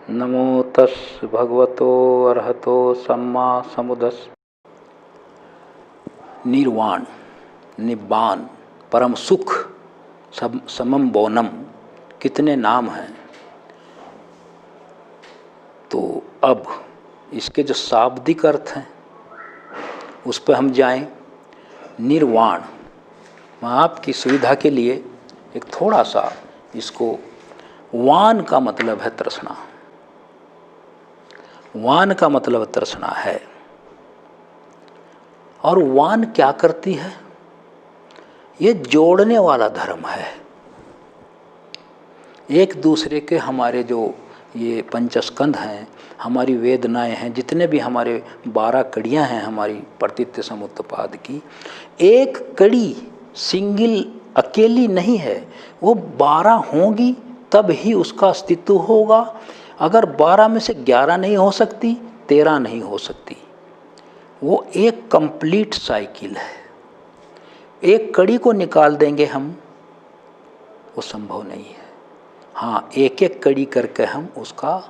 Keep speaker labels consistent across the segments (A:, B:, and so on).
A: नमो तस् भगवतो अरहतो सम्मा समुदस्। निर्वाण, निब्बान, परम सुख, समम बोनम, कितने नाम हैं। तो अब इसके जो शाब्दिक अर्थ हैं उस पर हम जाएं। निर्वाण, मैं आपकी सुविधा के लिए एक थोड़ा सा इसको, वान का मतलब है तृष्णा। वान का मतलब तृष्णा है। और वान क्या करती है? ये जोड़ने वाला धर्म है। एक दूसरे के हमारे जो ये पंचस्कंध हैं, हमारी वेदनाएं हैं, जितने भी हमारे 12 कड़ियाँ हैं हमारी प्रतित्य समुत्पाद की, एक कड़ी सिंगल अकेली नहीं है, वो 12 होंगी तब ही उसका अस्तित्व होगा। अगर 12 में से 11 नहीं हो सकती, 13 नहीं हो सकती। वो एक कंप्लीट साइकिल है। एक कड़ी को निकाल देंगे हम, वो संभव नहीं है। हाँ, एक एक कड़ी करके हम उसका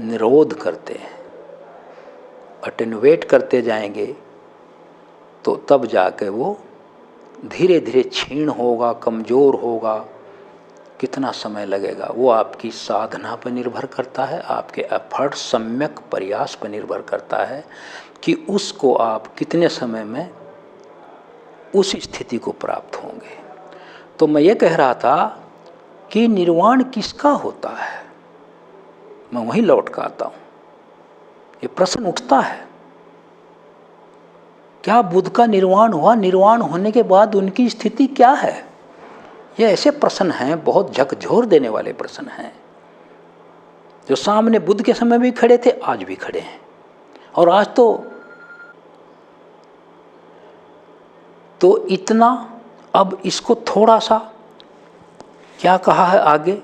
A: निरोध करते हैं, अटेनुएट करते जाएंगे, तो तब जाके वो धीरे धीरे क्षीण होगा, कमज़ोर होगा। कितना समय लगेगा वो आपकी साधना पर निर्भर करता है, आपके एफर्ट, सम्यक प्रयास पर निर्भर करता है कि उसको आप कितने समय में उस स्थिति को प्राप्त होंगे। तो मैं ये कह रहा था कि निर्वाण किसका होता है। मैं वहीं लौट कर आता हूँ। ये प्रश्न उठता है, क्या बुद्ध का निर्वाण हुआ? निर्वाण होने के बाद उनकी स्थिति क्या है? ये ऐसे प्रश्न हैं, बहुत झकझोर देने वाले प्रश्न हैं, जो सामने बुद्ध के समय भी खड़े थे, आज भी खड़े हैं। और आज तो इतना। अब इसको थोड़ा सा क्या कहा है आगे।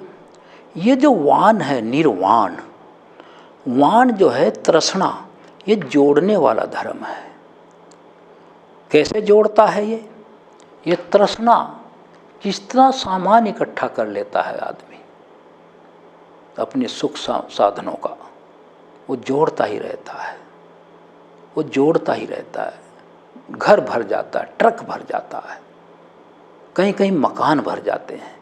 A: ये जो वान है, निर्वाण, वान जो है तृष्णा, ये जोड़ने वाला धर्म है। कैसे जोड़ता है ये तृष्णा किस तरह सामान इकट्ठा कर लेता है आदमी अपने सुख साधनों का, वो जोड़ता ही रहता है, वो जोड़ता ही रहता है। घर भर जाता है, ट्रक भर जाता है, कहीं कहीं मकान भर जाते हैं,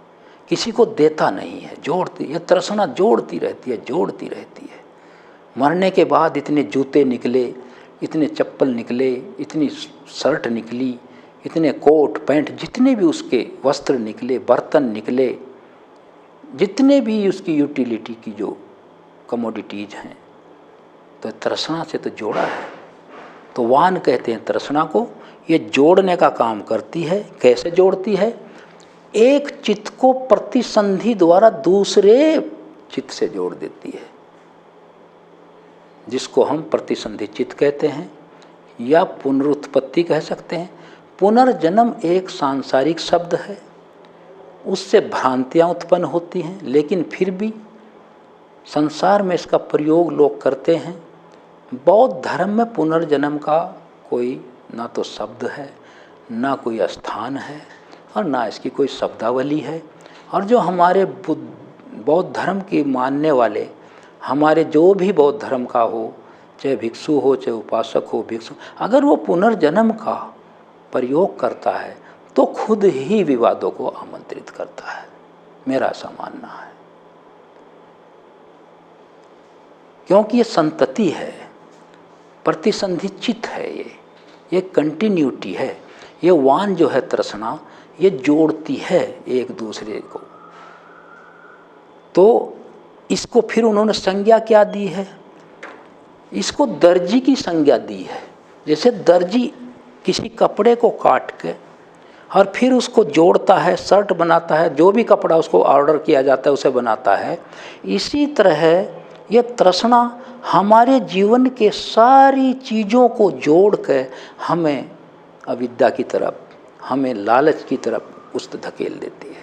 A: किसी को देता नहीं है, जोड़ती, ये तृष्णा जोड़ती रहती है, जोड़ती रहती है। मरने के बाद इतने जूते निकले, इतने चप्पल निकले, इतनी शर्ट निकली, इतने कोट पैंट, जितने भी उसके वस्त्र निकले, बर्तन निकले, जितने भी उसकी यूटिलिटी की जो कमोडिटीज हैं, तो तृष्णा से तो जोड़ा है। तो वान कहते हैं तृष्णा को। ये जोड़ने का काम करती है। कैसे जोड़ती है? एक चित्त को प्रतिसंधि द्वारा दूसरे चित्त से जोड़ देती है, जिसको हम प्रतिसंधि चित्त कहते हैं या पुनरुत्पत्ति कह सकते हैं। पुनर्जन्म एक सांसारिक शब्द है, उससे भ्रांतियाँ उत्पन्न होती हैं, लेकिन फिर भी संसार में इसका प्रयोग लोग करते हैं। बौद्ध धर्म में पुनर्जन्म का कोई ना तो शब्द है, ना कोई स्थान है, और ना इसकी कोई शब्दावली है। और जो हमारे बौद्ध धर्म की मानने वाले, हमारे जो भी बौद्ध धर्म का हो, चाहे भिक्षु हो, चाहे उपासक हो, भिक्षु, अगर वो पुनर्जन्म का प्रयोग करता है तो खुद ही विवादों को आमंत्रित करता है, मेरा ऐसा मानना है। क्योंकि ये संतति है, प्रतिसंधि चित्त है, ये कंटिन्यूटी है। ये वान जो है तृष्णा, ये जोड़ती है एक दूसरे को। तो इसको फिर उन्होंने संज्ञा क्या दी है? इसको दर्जी की संज्ञा दी है। जैसे दर्जी किसी कपड़े को काट के और फिर उसको जोड़ता है, शर्ट बनाता है, जो भी कपड़ा उसको ऑर्डर किया जाता है उसे बनाता है। इसी तरह ये तृष्णा हमारे जीवन के सारी चीज़ों को जोड़ के हमें अविद्या की तरफ, हमें लालच की तरफ उस धकेल देती है।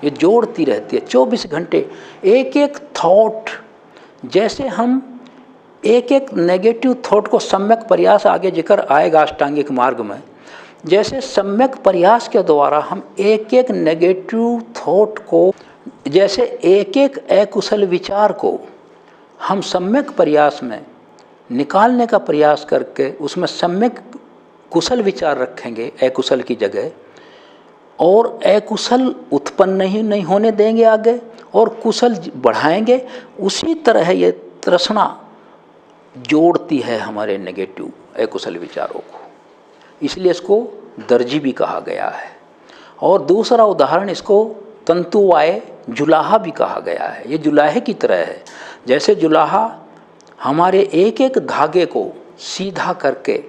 A: ये जोड़ती रहती है 24 घंटे। एक एक थॉट, जैसे हम एक एक नेगेटिव थॉट को सम्यक प्रयास, आगे जिक्र आएगा अष्टांगिक मार्ग में, जैसे सम्यक प्रयास के द्वारा हम एक एक नेगेटिव थॉट को जैसे एक एक अकुशल विचार को हम सम्यक प्रयास में निकालने का प्रयास करके उसमें सम्यक कुशल विचार रखेंगे अकुशल की जगह, और अकुशल उत्पन्न नहीं होने देंगे आगे, और कुशल बढ़ाएंगे। उसी तरह ये तृष्णा जोड़ती है हमारे नेगेटिव अकुशल विचारों को, इसलिए इसको दर्जी भी कहा गया है। और दूसरा उदाहरण, इसको तंतुवाय जुलाहा भी कहा गया है। ये जुलाहे की तरह है, जैसे जुलाहा हमारे एक एक धागे को सीधा करके,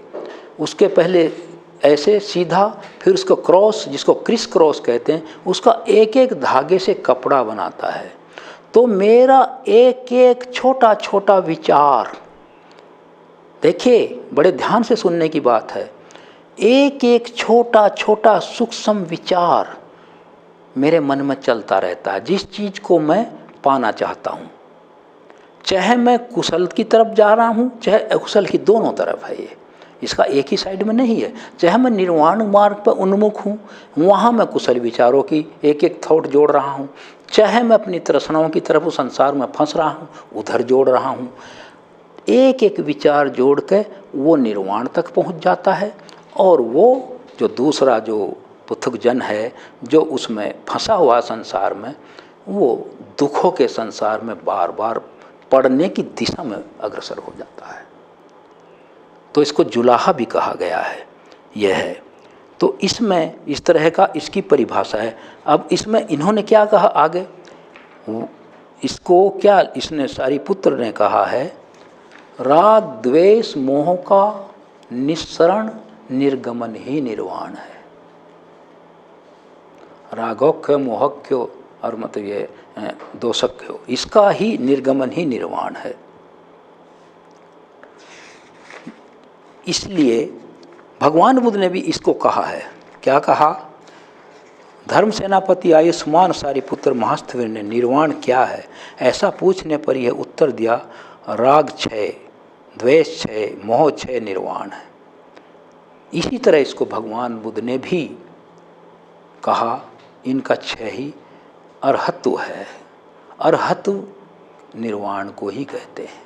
A: उसके पहले ऐसे सीधा, फिर उसको क्रॉस, जिसको क्रिस क्रॉस कहते हैं, उसका एक एक धागे से कपड़ा बनाता है। तो मेरा एक एक छोटा छोटा विचार, देखिए बड़े ध्यान से सुनने की बात है, एक एक छोटा छोटा सूक्ष्म विचार मेरे मन में चलता रहता है, जिस चीज़ को मैं पाना चाहता हूँ। चाहे मैं कुशल की तरफ जा रहा हूँ, चाहे अकुशल की, दोनों तरफ है ये, इसका एक ही साइड में नहीं है। चाहे मैं निर्वाण मार्ग पर उन्मुख हूँ, वहाँ मैं कुशल विचारों की एक एक थॉट जोड़ रहा हूँ, चाहे मैं अपनी तृष्णाओं की तरफ उस संसार में फंस रहा हूँ, उधर जोड़ रहा हूँ। एक एक विचार जोड़ के वो निर्वाण तक पहुँच जाता है, और वो जो दूसरा जो पृथक जन है, जो उसमें फंसा हुआ संसार में, वो दुखों के संसार में बार बार पड़ने की दिशा में अग्रसर हो जाता है। तो इसको जुलाहा भी कहा गया है, यह है। तो इसमें इस तरह का इसकी परिभाषा है। अब इसमें इन्होंने क्या कहा आगे, इसको क्या इसने सारिपुत्र ने कहा है, राग द्वेष मोह का निस्सरण निर्गमन ही निर्वाण है। रागोख्य मोहख्य और मतलब ये दोषख्य, इसका ही निर्गमन ही निर्वाण है। इसलिए भगवान बुद्ध ने भी इसको कहा है। क्या कहा? धर्म सेनापति आयुष्मान सारिपुत्र महास्थविर ने निर्वाण क्या है ऐसा पूछने पर यह उत्तर दिया, राग क्षय, द्वेष क्षय, मोह क्षय निर्वाण है। इसी तरह इसको भगवान बुद्ध ने भी कहा, इनका क्षय ही अरहत्व है। अरहत्व निर्वाण को ही कहते हैं।